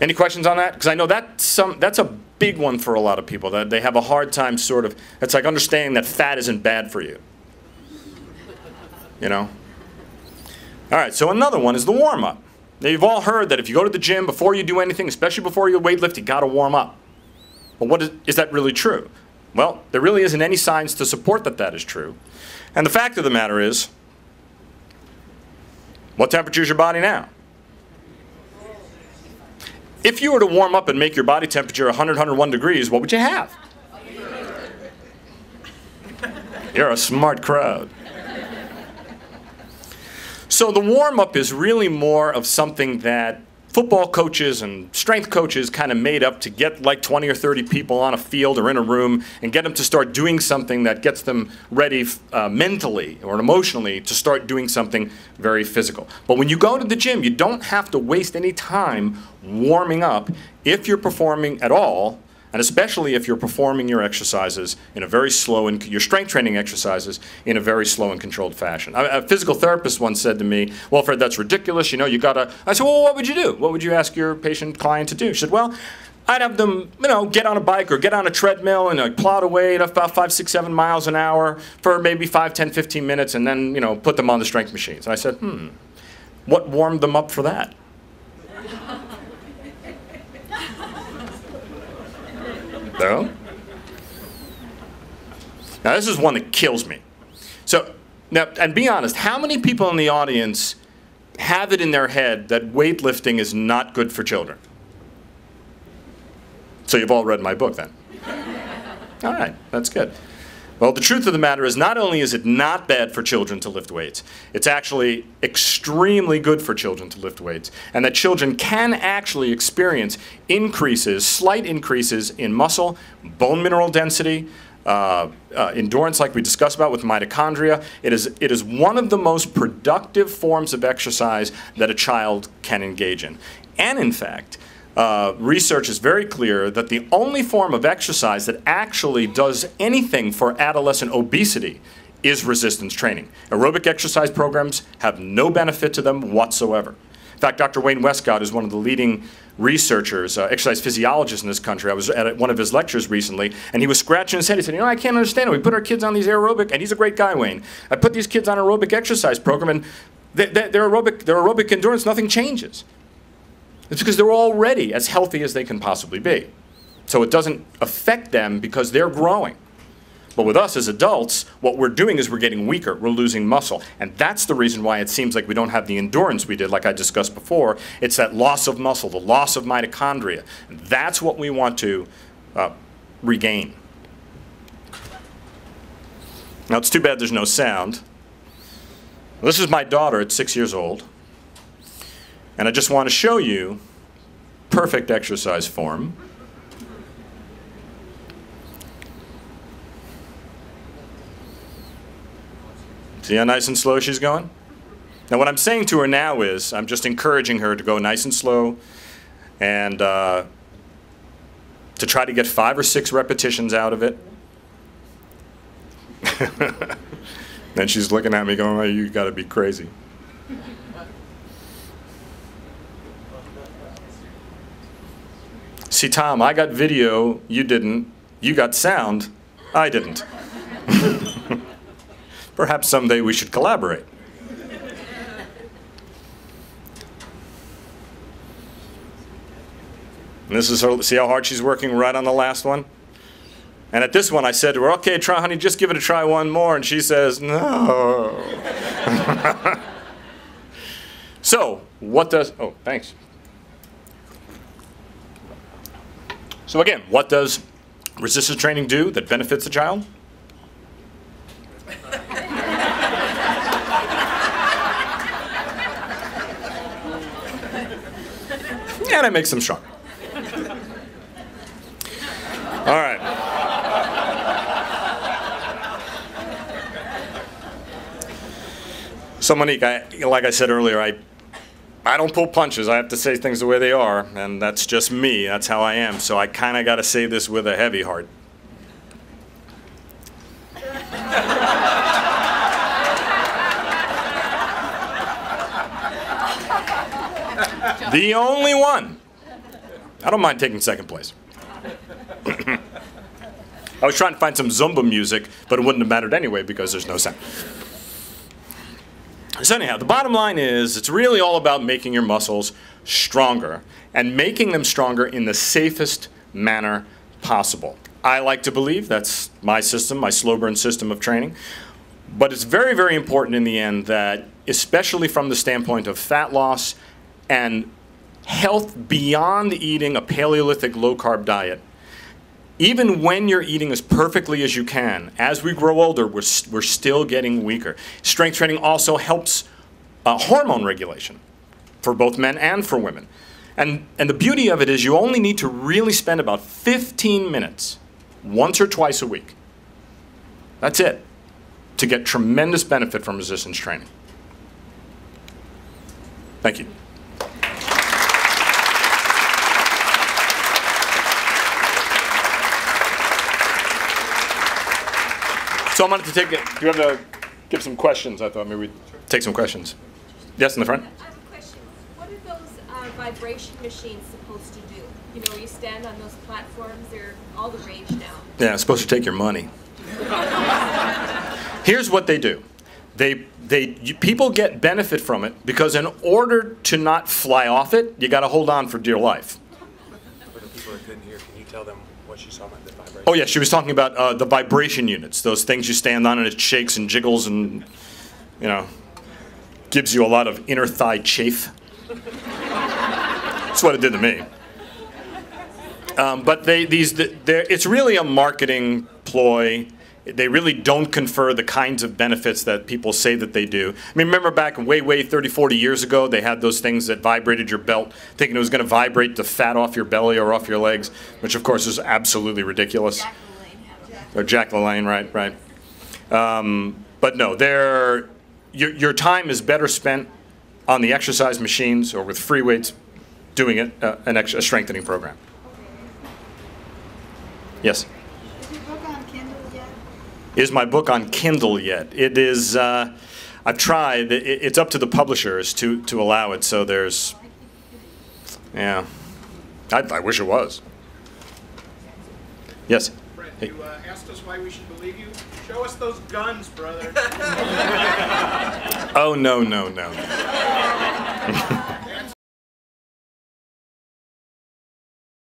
Any questions on that? Because I know that's a big one for a lot of people. That they have a hard time sort of, it's like understanding that fat isn't bad for you. You know? All right, so another one is the warm-up. Now, you've all heard that if you go to the gym, before you do anything, especially before you weightlift, you got to warm up. Well, is that really true? Well, there really isn't any science to support that that is true. And the fact of the matter is, what temperature is your body now? If you were to warm up and make your body temperature 100, 101 degrees, what would you have? You're a smart crowd. So the warm-up is really more of something that football coaches and strength coaches kind of made up to get like 20 or 30 people on a field or in a room and get them to start doing something that gets them ready mentally or emotionally to start doing something very physical. But when you go to the gym, you don't have to waste any time warming up if you're performing at all, and especially if you're performing your exercises in a very slow, and your strength training exercises in a very slow and controlled fashion. A physical therapist once said to me, well, Fred, that's ridiculous, you know, you gotta, I said, well, what would you do? What would you ask your patient client to do? She said, well, I'd have them, you know, get on a bike or get on a treadmill and like, plod away at about 5, 6, 7 miles an hour for maybe 5, 10, 15 minutes and then, you know, put them on the strength machines. And I said, what warmed them up for that? No? Now this is one that kills me. So, now, and be honest, how many people in the audience have it in their head that weightlifting is not good for children? So you've all read my book then. All right, that's good. Well, the truth of the matter is not only is it not bad for children to lift weights, it's actually extremely good for children to lift weights, and that children can actually experience increases, slight increases in muscle, bone mineral density, endurance like we discussed about with mitochondria. It is one of the most productive forms of exercise that a child can engage in. And in fact, research is very clear that the only form of exercise that actually does anything for adolescent obesity is resistance training. Aerobic exercise programs have no benefit to them whatsoever. In fact, Dr. Wayne Westcott is one of the leading researchers, exercise physiologists in this country. I was at one of his lectures recently, and he was scratching his head. He said, you know, I can't understand it. We put our kids on these aerobic, and he's a great guy, Wayne. I put these kids on an aerobic exercise program, and their aerobic endurance, nothing changes. It's because they're already as healthy as they can possibly be. So it doesn't affect them because they're growing. But with us as adults, what we're doing is we're getting weaker, we're losing muscle. And that's the reason why it seems like we don't have the endurance we did, like I discussed before. It's that loss of muscle, the loss of mitochondria. And that's what we want to regain. Now it's too bad there's no sound. This is my daughter at 6 years old. And I just want to show you perfect exercise form. See how nice and slow she's going? Now what I'm saying to her now is, I'm just encouraging her to go nice and slow and to try to get 5 or 6 repetitions out of it. Then she's looking at me going, oh, you gotta be crazy. See, Tom, I got video, you didn't. You got sound, I didn't. Perhaps someday we should collaborate. And this is her, see how hard she's working right on the last one? And at this one I said to her, okay, try, honey, just give it a try one more. And she says, no. So, what does, oh, thanks. So again, what does resistance training do that benefits the child? And it makes them stronger. All right. So Monique, like I said earlier, I don't pull punches. I have to say things the way they are, and that's just me. That's how I am. So I kind of got to say this with a heavy heart. The only one I don't mind taking second place. I was trying to find some Zumba music, but it wouldn't have mattered anyway because there's no sound. So anyhow, the bottom line is it's really all about making your muscles stronger and making them stronger in the safest manner possible. I like to believe that's my system, my slow burn system of training. But it's very, very important in the end that, especially from the standpoint of fat loss and health beyond eating a Paleolithic low-carb diet, even when you're eating as perfectly as you can, as we grow older, we're still getting weaker. Strength training also helps hormone regulation for both men and for women. And the beauty of it is you only need to really spend about 15 minutes once or twice a week. That's it, to get tremendous benefit from resistance training. Thank you. So I wanted to take it. Do you have to give some questions? I thought maybe we'd take some questions. Yes, in the front. I have a question. What are those vibration machines supposed to do? You know, you stand on those platforms, they're all the rage now. Yeah, it's supposed to take your money. Here's what they do. People get benefit from it because in order to not fly off it, you got to hold on for dear life. For the people that couldn't hear, can you tell them what she saw about the vibration? Oh yeah, she was talking about the vibration units, those things you stand on and it shakes and jiggles and, you know, gives you a lot of inner thigh chafe. That's what it did to me. But it's really a marketing ploy. They really don't confer the kinds of benefits that people say that they do. I mean, remember back way 30, 40 years ago, they had those things that vibrated your belt, thinking it was going to vibrate the fat off your belly or off your legs, which of course is absolutely ridiculous. Or Jack LaLanne, right. But no, your time is better spent on the exercise machines or with free weights doing it, a strengthening program. Yes? Is your book on Kindle yet? Is my book on Kindle yet? It is, I've tried. It's up to the publishers to allow it, so there's, yeah. I wish it was. Yes? Fred, you asked us why we should believe you. Show us those guns, brother. Oh, no.